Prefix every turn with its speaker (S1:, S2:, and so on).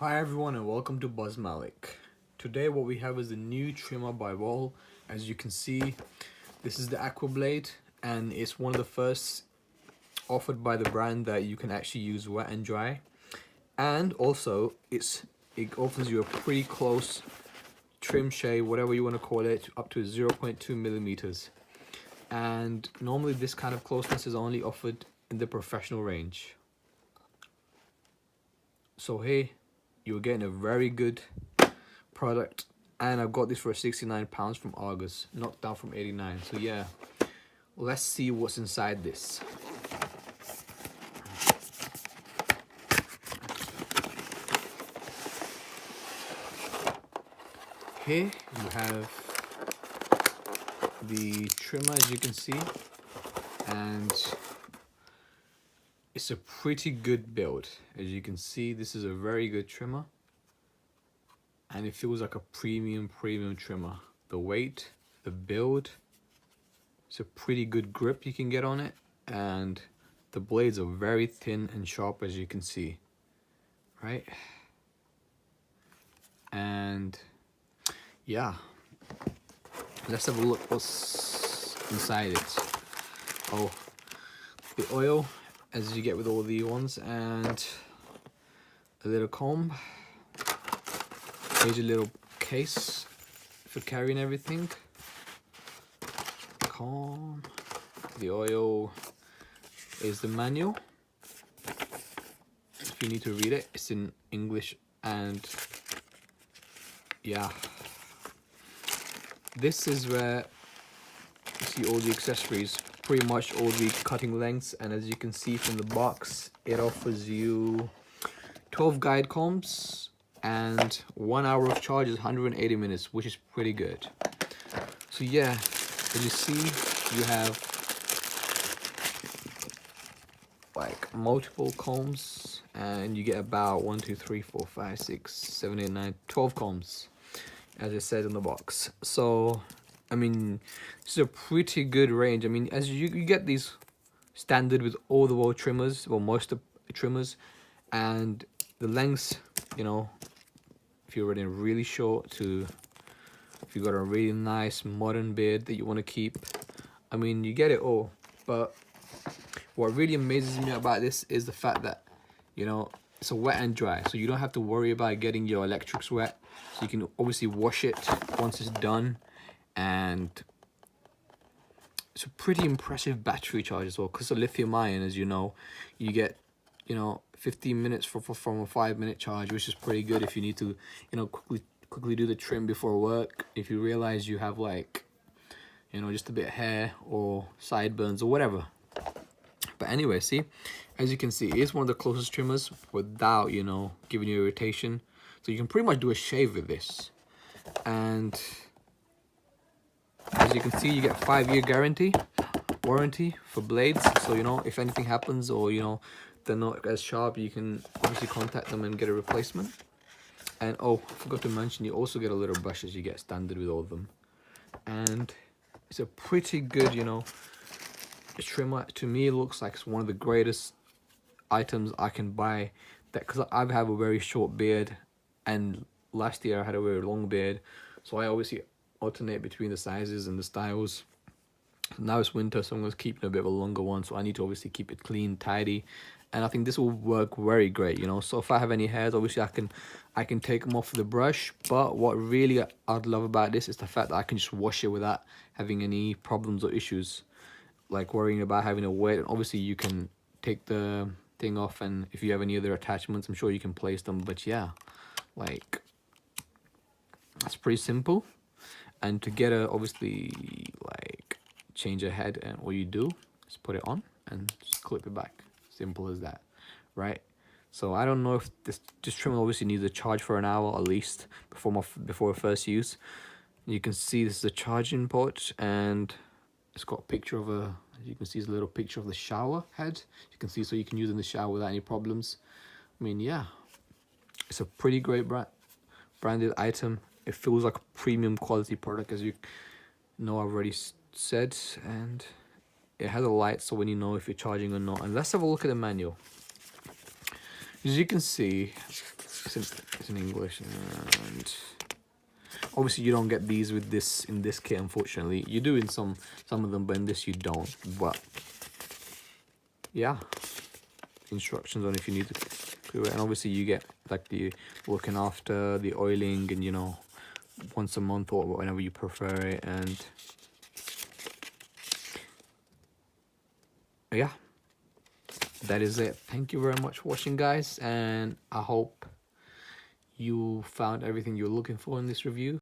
S1: Hi everyone and welcome to Buzz Malik. Today what we have is a new trimmer by Wahl. As you can see, this is the Aqua Blade and it's one of the first offered by the brand that you can actually use wet and dry. And also it offers you a pretty close trim shave, whatever you want to call it, up to 0.2 millimeters. And normally this kind of closeness is only offered in the professional range. So here you're getting a very good product, and I've got this for £69 from August, knocked down from 89. So yeah, let's see what's inside this. Here you have the trimmer, as you can see, and it's a pretty good build. As you can see, this is a very good trimmer and it feels like a premium trimmer. The weight, the build, it's a pretty good grip you can get on it, and the blades are very thin and sharp, as you can see, right? And yeah, let's have a look what's inside it. Oh, the oil, as you get with all the ones, and a little comb. Here's a little case for carrying everything. Comb. The oil is the manual. If you need to read it, it's in English. And yeah, this is where you see all the accessories, pretty much all the cutting lengths. And as you can see from the box, it offers you 12 guide combs, and 1 hour of charge is 180 minutes, which is pretty good. So yeah, as you see, you have like multiple combs, and you get about 1, 2, 3, 4, 5, 6, 7, 8, 9, 12 combs, as it says in the box. So I mean, this is a pretty good range. I mean, as you get these standard with all the Wahl trimmers, well, most of the trimmers, and the lengths, you know, if you're running really short to if you got a really nice modern beard that you want to keep, I mean, you get it all. But what really amazes me about this is the fact that, you know, it's a wet and dry, so you don't have to worry about getting your electrics wet. So you can obviously wash it once it's done, and it's a pretty impressive battery charge as well, because of lithium ion, as you know. You get, you know, 15 minutes from a 5-minute charge, which is pretty good if you need to, you know, quickly do the trim before work. If you realize you have, like, you know, just a bit of hair or sideburns or whatever. But anyway, see, as you can see, it is one of the closest trimmers without, you know, giving you irritation. So you can pretty much do a shave with this. And as you can see, you get a 5-year warranty for blades. So, you know, if anything happens, or, you know, they're not as sharp, you can obviously contact them and get a replacement. And oh, I forgot to mention, you also get a little brush as you get standard with all of them. And it's a pretty good, you know, trimmer. To me, it looks like it's one of the greatest items I can buy, that because I have a very short beard, and last year I had a very long beard, so I obviously alternate between the sizes and the styles. Now it's winter, so I'm going to keep a bit of a longer one, so I need to obviously keep it clean, tidy, and I think this will work very great, you know. So if I have any hairs, obviously I can take them off with the brush. But what really I'd love about this is the fact that I can just wash it without having any problems or issues, like worrying about having to wet. Obviously you can take the thing off, and if you have any other attachments, I'm sure you can place them. But yeah, like, it's pretty simple. And to get a, obviously, like, change a head, and all you do is put it on and just clip it back. Simple as that, right? So I don't know if this trimmer obviously needs a charge for an hour at least before first use. You can see this is a charging port, and it's got a picture of a, as you can see, it's a little picture of the shower head. You can see, so you can use it in the shower without any problems. I mean, yeah, it's a pretty great branded item. It feels like a premium quality product, as you know I've already said, and it has a light, so when you know if you're charging or not. And let's have a look at the manual. As you can see, it's in English, and obviously you don't get these with this in this kit, unfortunately. You do in some of them, but in this you don't. But yeah, instructions on if you need to do it, and obviously you get like the looking after, the oiling, and you know, once a month or whenever you prefer it. And yeah, that is it. Thank you very much for watching, guys, and I hope you found everything you're looking for in this review.